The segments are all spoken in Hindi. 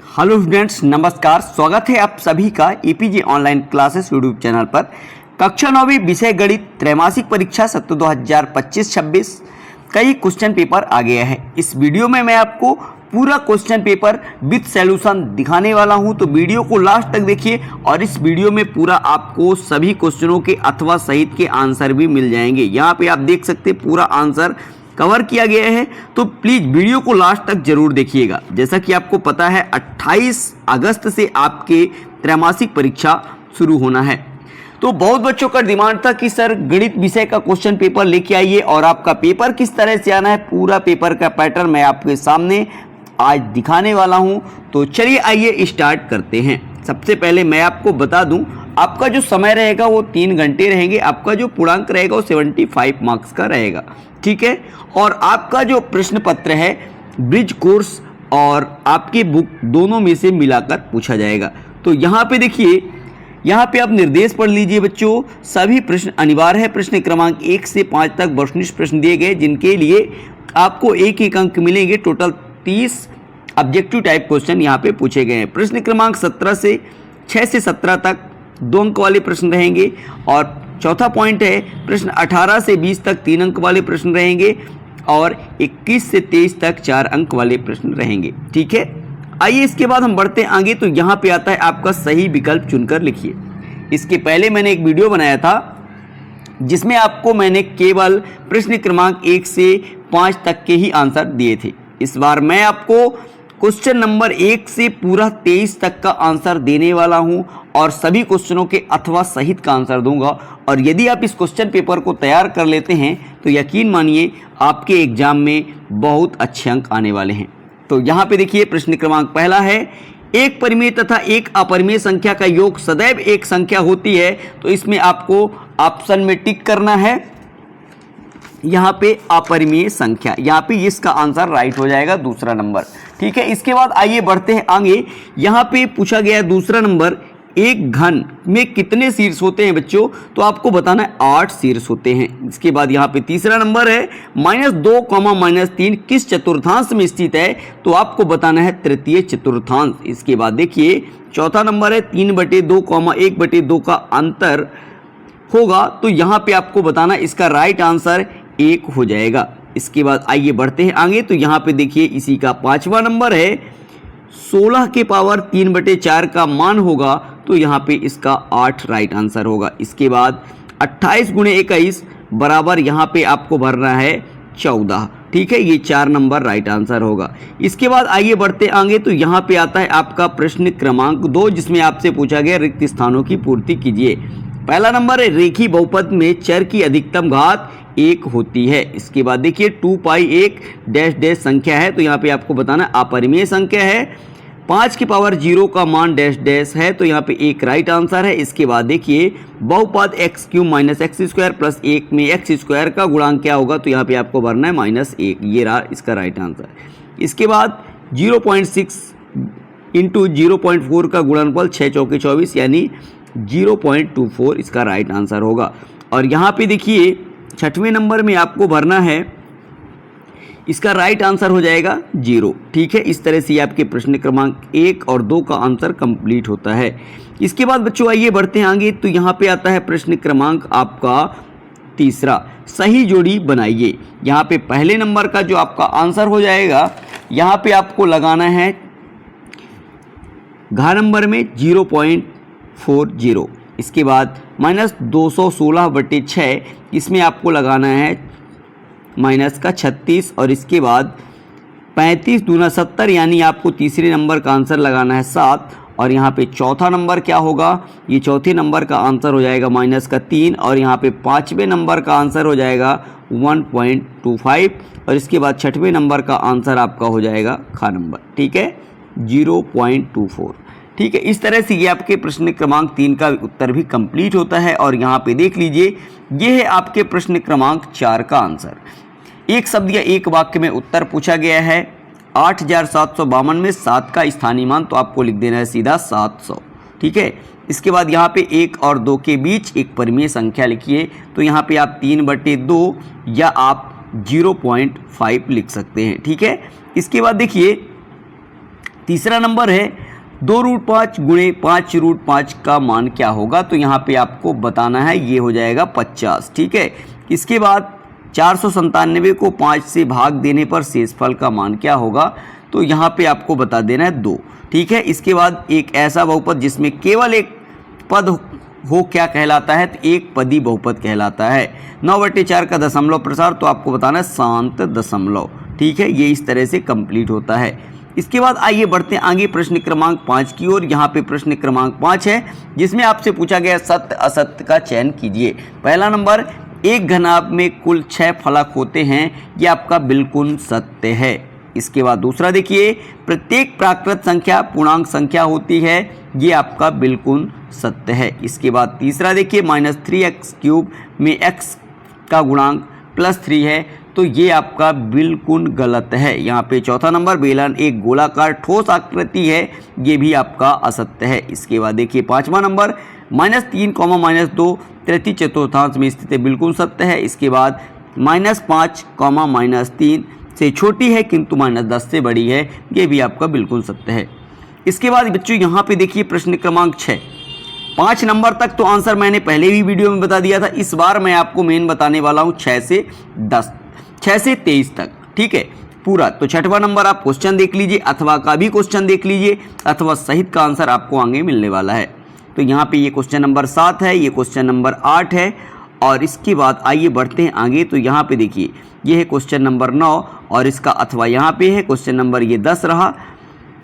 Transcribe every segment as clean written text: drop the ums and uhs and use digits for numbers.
हेलो स्टूडेंट्स, नमस्कार। स्वागत है आप सभी का APJ online classes YouTube channel पर। कक्षा 9वीं विषय गणित त्रैमासिक परीक्षा सत्र 2025-26 कई क्वेश्चन पेपर आ गया है। इस वीडियो में मैं आपको पूरा क्वेश्चन पेपर विद सॉल्यूशन दिखाने वाला हूं, तो वीडियो को लास्ट तक देखिए और इस वीडियो में पूरा आपको सभी क्वेश्चनों के अथवा सहित के आंसर भी मिल जाएंगे। यहाँ पे आप देख सकते हैं पूरा आंसर कवर किया गया है, तो प्लीज़ वीडियो को लास्ट तक जरूर देखिएगा। जैसा कि आपको पता है 28 अगस्त से आपके त्रैमासिक परीक्षा शुरू होना है, तो बहुत बच्चों का डिमांड था कि सर गणित विषय का क्वेश्चन पेपर लेके आइए और आपका पेपर किस तरह से आना है, पूरा पेपर का पैटर्न मैं आपके सामने आज दिखाने वाला हूं। तो चलिए आइए स्टार्ट करते हैं। सबसे पहले मैं आपको बता दूं, आपका जो समय रहेगा वो 3 घंटे रहेंगे। आपका जो पूर्णांक रहेगा वो 75 मार्क्स का रहेगा, ठीक है। और आपका जो प्रश्न पत्र है ब्रिज कोर्स और आपकी बुक दोनों में से मिलाकर पूछा जाएगा। तो यहाँ पे देखिए, यहाँ पे आप निर्देश पढ़ लीजिए बच्चों। सभी प्रश्न अनिवार्य है। प्रश्न क्रमांक 1 से 5 तक वस्तुनिष्ठ प्रश्न दिए गए, जिनके लिए आपको एक अंक मिलेंगे। टोटल 30 ऑब्जेक्टिव टाइप क्वेश्चन यहाँ पे पूछे गए हैं। प्रश्न क्रमांक 6 से 17 तक 2 अंक वाले प्रश्न रहेंगे। और चौथा पॉइंट है, प्रश्न 18 से 20 तक 3 अंक वाले प्रश्न रहेंगे और 21 से 23 तक 4 अंक वाले प्रश्न रहेंगे, ठीक है। आइए इसके बाद हम बढ़ते हैं आगे। तो यहाँ पे आता है आपका सही विकल्प चुनकर लिखिए। इसके पहले मैंने एक वीडियो बनाया था जिसमें आपको मैंने केवल प्रश्न क्रमांक 1 से 5 तक के ही आंसर दिए थे। इस बार मैं आपको क्वेश्चन नंबर 1 से पूरा 23 तक का आंसर देने वाला हूं और सभी क्वेश्चनों के अथवा सहित का आंसर दूंगा। और यदि आप इस क्वेश्चन पेपर को तैयार कर लेते हैं तो यकीन मानिए आपके एग्जाम में बहुत अच्छे अंक आने वाले हैं। तो यहाँ पे देखिए, प्रश्न क्रमांक पहला है, एक परिमेय तथा एक अपरिमेय संख्या का योग सदैव एक संख्या होती है। तो इसमें आपको ऑप्शन में टिक करना है, यहाँ पे अपरिमेय संख्या, यहाँ पे इसका आंसर राइट हो जाएगा, दूसरा नंबर, ठीक है। इसके बाद आइए बढ़ते हैं आगे। यहाँ पे पूछा गया है दूसरा नंबर, एक घन में कितने शीर्ष होते हैं बच्चों? तो आपको बताना है 8 शीर्ष होते हैं। इसके बाद यहाँ पे तीसरा नंबर है, -2, -3 किस चतुर्थांश में स्थित है? तो आपको बताना है तृतीय चतुर्थांश। इसके बाद देखिए चौथा नंबर है, 3/2, 1/2 का अंतर होगा। तो यहाँ पे आपको बताना इसका राइट आंसर 1 हो जाएगा। इसके बाद आइए बढ़ते हैं आगे। तो यहाँ पे देखिए इसी का 5वां नंबर है, 16 के पावर 3/4 का मान होगा। तो यहाँ पे इसका 8 राइट आंसर होगा। इसके बाद 28 × 21 बराबर यहाँ पे आपको भरना है 14, ठीक है। ये 4 नंबर राइट आंसर होगा। इसके बाद आइए बढ़ते आगे। तो यहाँ पे आता है आपका प्रश्न क्रमांक 2, जिसमें आपसे पूछा गया रिक्त स्थानों की पूर्ति कीजिए। पहला नंबर है, रेखी बहुपद में चर की अधिकतम घात 1 होती है। इसके बाद देखिए 2π एक डैश डैश संख्या है, तो यहाँ पे आपको बताना अपरिमेय संख्या है। 5 की पावर 0 का मान डैश डैश है, तो यहाँ पे 1 राइट आंसर है। इसके बाद देखिए बहुपद x³ - x² + 1 में x² का गुणांक क्या होगा? तो यहाँ पे आपको भरना है -1, ये रहा इसका राइट आंसर। इसके बाद 0.6 × 0.4 का गुणनफल 6 चौके 24 यानी 0.24 इसका राइट आंसर होगा। और यहाँ पे देखिए 6वें नंबर में आपको भरना है, इसका राइट आंसर हो जाएगा 0, ठीक है। इस तरह से आपके प्रश्न क्रमांक 1 और 2 का आंसर कंप्लीट होता है। इसके बाद बच्चों आइए बढ़ते हैं आगे। तो यहाँ पे आता है प्रश्न क्रमांक आपका तीसरा, सही जोड़ी बनाइए। यहाँ पे पहले नंबर का जो आपका आंसर हो जाएगा, यहाँ पे आपको लगाना है घ नंबर में 0.40। इसके बाद -216/6, इसमें आपको लगाना है माइनस का 36। और इसके बाद 35 दूना 70 यानी आपको तीसरे नंबर का आंसर लगाना है 7। और यहाँ पे चौथा नंबर क्या होगा? ये चौथे नंबर का आंसर हो जाएगा -3। और यहाँ पे 5वें नंबर का आंसर हो जाएगा 1.25। और इसके बाद 6वें नंबर का आंसर आपका हो जाएगा ख नंबर, ठीक है, 0.24, ठीक है। इस तरह से ये आपके प्रश्न क्रमांक 3 का उत्तर भी कंप्लीट होता है। और यहाँ पे देख लीजिए, ये है आपके प्रश्न क्रमांक 4 का आंसर। एक शब्द या एक वाक्य में उत्तर पूछा गया है। 8752 में 7 का स्थानीय मान, तो आपको लिख देना है सीधा 700, ठीक है। इसके बाद यहाँ पे 1 और 2 के बीच एक परिमेय संख्या लिखिए। तो यहाँ पे आप 3/2 या आप 0.5 लिख सकते हैं, ठीक है। इसके बाद देखिए तीसरा नंबर है 2√5 गुणे 5√5 का मान क्या होगा, तो यहाँ पे आपको बताना है, ये हो जाएगा 50। ठीक है, इसके बाद 497 को 5 से भाग देने पर शेषफल का मान क्या होगा, तो यहाँ पे आपको बता देना है 2। ठीक है, इसके बाद एक ऐसा बहुपद जिसमें केवल एक पद हो क्या कहलाता है, तो एक पदी बहुपद कहलाता है। 9/4 का दशमलव प्रसार, तो आपको बताना है शांत दशमलव। ठीक है, ये इस तरह से कंप्लीट होता है। इसके बाद आइए बढ़ते हैं आगे प्रश्न क्रमांक 5 की ओर। यहाँ पे प्रश्न क्रमांक 5 है जिसमें आपसे पूछा गया सत्य असत्य का चयन कीजिए। पहला नंबर, एक घनाभ में कुल 6 फलक होते हैं, ये आपका बिल्कुल सत्य है। इसके बाद दूसरा देखिए, प्रत्येक प्राकृत संख्या पूर्णांक संख्या होती है, ये आपका बिल्कुल सत्य है। इसके बाद तीसरा देखिए, -3x³ में x का गुणांक +3 है, तो ये आपका बिल्कुल गलत है। यहाँ पे चौथा नंबर, बेलन एक गोलाकार ठोस आकृति है, ये भी आपका असत्य है। इसके बाद देखिए पांचवा नंबर, -3, -2 तृतीय चतुर्थांश में स्थित है, बिल्कुल सत्य है। इसके बाद -5, -3 से छोटी है किंतु -10 से बड़ी है, ये भी आपका बिल्कुल सत्य है। इसके बाद बच्चों यहाँ पे देखिए प्रश्न क्रमांक 6, 5 नंबर तक तो आंसर मैंने पहले भी वीडियो में बता दिया था, इस बार मैं आपको मेन बताने वाला हूँ 6 से 23 तक। ठीक है पूरा। तो छठवां नंबर आप क्वेश्चन देख लीजिए, अथवा का भी क्वेश्चन देख लीजिए, अथवा सहित का आंसर आपको आगे मिलने वाला है। तो यहाँ पे ये क्वेश्चन नंबर 7 है, ये क्वेश्चन नंबर 8 है, और इसके बाद आइए बढ़ते हैं आगे। तो यहाँ पे देखिए ये है क्वेश्चन नंबर 9, और इसका अथवा यहाँ पे है क्वेश्चन नंबर ये 10 रहा,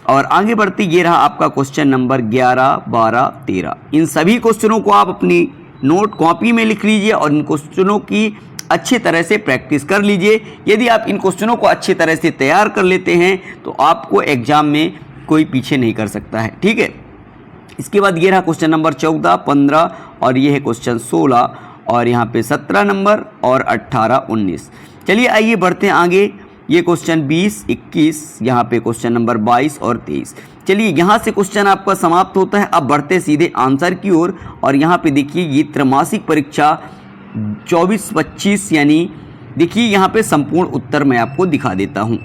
और आगे बढ़ते ये रहा आपका क्वेश्चन नंबर 11, 12, 13। इन सभी क्वेश्चनों को आप अपनी नोट कॉपी में लिख लीजिए और इन क्वेश्चनों की अच्छी तरह से प्रैक्टिस कर लीजिए। यदि आप इन क्वेश्चनों को अच्छी तरह से तैयार कर लेते हैं तो आपको एग्जाम में कोई पीछे नहीं कर सकता है। ठीक है, इसके बाद ये रहा क्वेश्चन नंबर 14, 15, और ये है क्वेश्चन 16, और यहाँ पे 17 नंबर, और 18, 19। चलिए आइए बढ़ते हैं आगे। ये क्वेश्चन 20, 21, यहाँ पे क्वेश्चन नंबर 22 और 23। चलिए यहाँ से क्वेश्चन आपका समाप्त होता है। अब बढ़ते सीधे आंसर की ओर, और यहाँ पे देखिए ये त्रैमासिक परीक्षा 24-25, यानी देखिए यहाँ पे संपूर्ण उत्तर मैं आपको दिखा देता हूँ।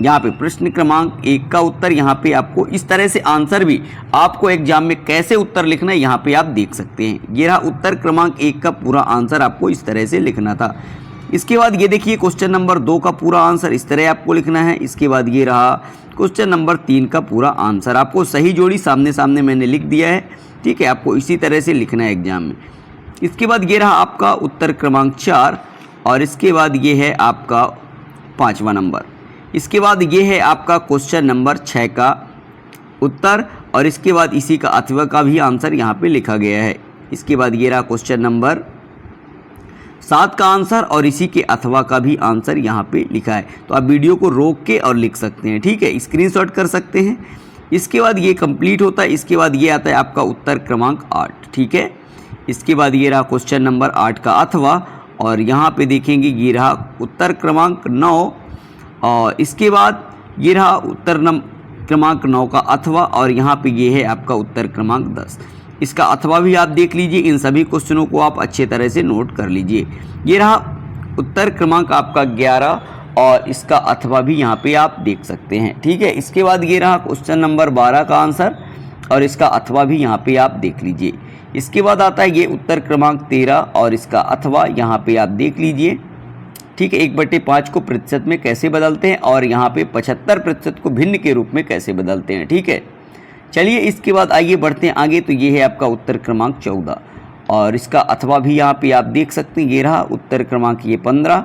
यहाँ पे प्रश्न क्रमांक 1 का उत्तर, यहाँ पे आपको इस तरह से आंसर भी आपको एग्जाम में कैसे उत्तर लिखना है यहाँ पे आप देख सकते हैं। ये रहा उत्तर क्रमांक 1 का पूरा आंसर, आपको इस तरह से लिखना था। इसके बाद ये देखिए क्वेश्चन नंबर 2 का पूरा आंसर इस तरह आपको लिखना है। इसके बाद ये रहा क्वेश्चन नंबर 3 का पूरा आंसर, आपको सही जोड़ी सामने सामने मैंने लिख दिया है। ठीक है, आपको इसी तरह से लिखना है एग्जाम में। इसके बाद ये रहा आपका उत्तर क्रमांक 4, और इसके बाद ये है आपका 5वां नंबर। इसके बाद ये है आपका क्वेश्चन नंबर 6 का उत्तर, और इसके बाद इसी का अथवा का भी आंसर यहाँ पे लिखा गया है। इसके बाद ये रहा क्वेश्चन नंबर 7 का आंसर, और इसी के अथवा का भी आंसर यहाँ पे लिखा है। तो आप वीडियो को रोक के और लिख सकते हैं। ठीक है, स्क्रीनशॉट कर सकते हैं। इसके बाद ये कंप्लीट होता है। इसके बाद ये आता है आपका उत्तर क्रमांक 8। ठीक है, इसके बाद ये रहा क्वेश्चन नंबर 8 का अथवा, और यहाँ पे देखेंगे ये रहा उत्तर क्रमांक 9, और इसके बाद ये रहा उत्तर क्रमांक 9 का अथवा, और यहाँ पे ये है आपका उत्तर क्रमांक 10। इसका अथवा भी आप देख लीजिए। इन सभी क्वेश्चनों को आप अच्छे तरह से नोट कर लीजिए। ये रहा उत्तर क्रमांक आपका 11, और इसका अथवा भी यहाँ पे आप देख सकते हैं। ठीक है, इसके बाद ये रहा क्वेश्चन नंबर 12 का आंसर, और इसका अथवा भी यहाँ पे आप देख लीजिए। इसके बाद आता है ये उत्तर क्रमांक 13, और इसका अथवा यहाँ पे आप देख लीजिए। ठीक है, 1/5 को प्रतिशत में कैसे बदलते हैं, और यहाँ पे 75% को भिन्न के रूप में कैसे बदलते हैं। ठीक है, चलिए इसके बाद आइए बढ़ते हैं आगे। तो ये है आपका उत्तर क्रमांक 14, और इसका अथवा भी यहाँ पे आप देख सकते हैं। ये रहा उत्तर क्रमांक ये 15।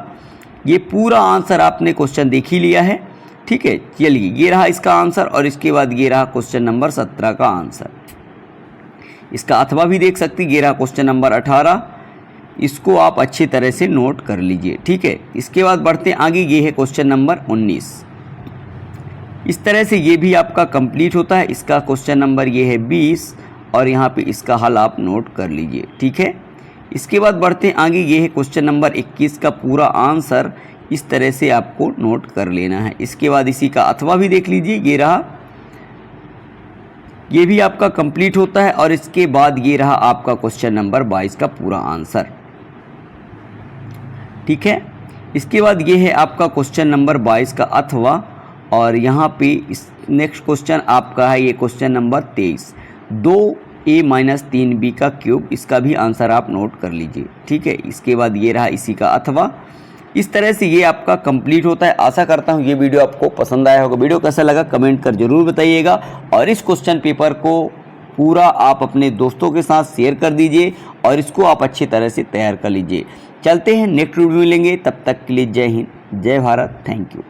ये पूरा आंसर आपने क्वेश्चन देख ही लिया है। ठीक है, चलिए ये रहा इसका आंसर, और इसके बाद ये रहा क्वेश्चन नंबर 17 का आंसर। इसका अथवा भी देख सकते हैं। ये रहा क्वेश्चन नंबर 18, इसको आप अच्छी तरह से नोट कर लीजिए। ठीक है, इसके बाद बढ़ते हैं आगे। ये है क्वेश्चन नंबर 19। इस तरह से ये भी आपका कंप्लीट होता है। इसका क्वेश्चन नंबर ये है 20, और यहाँ पे इसका हल आप नोट कर लीजिए। ठीक है, इसके बाद बढ़ते हैं आगे। ये है क्वेश्चन नंबर 21 का पूरा आंसर, इस तरह से आपको नोट कर लेना है। इसके बाद इसी का अथवा भी देख लीजिए। ये रहा, ये भी आपका कंप्लीट होता है, और इसके बाद ये रहा आपका क्वेश्चन नंबर 22 का पूरा आंसर। ठीक है, इसके बाद ये है आपका क्वेश्चन नंबर 22 का अथवा, और यहाँ पे इस नेक्स्ट क्वेश्चन आपका है ये क्वेश्चन नंबर 23, 2a - 3b का क्यूब, इसका भी आंसर आप नोट कर लीजिए। ठीक है, इसके बाद ये रहा इसी का अथवा। इस तरह से ये आपका कंप्लीट होता है। आशा करता हूँ ये वीडियो आपको पसंद आया होगा। वीडियो कैसा लगा कमेंट कर जरूर बताइएगा और इस क्वेश्चन पेपर को पूरा आप अपने दोस्तों के साथ शेयर कर दीजिए और इसको आप अच्छी तरह से तैयार कर लीजिए। चलते हैं नेक्स्ट वीडियो में मिलेंगे, तब तक के लिए जय हिंद, जय भारत, थैंक यू।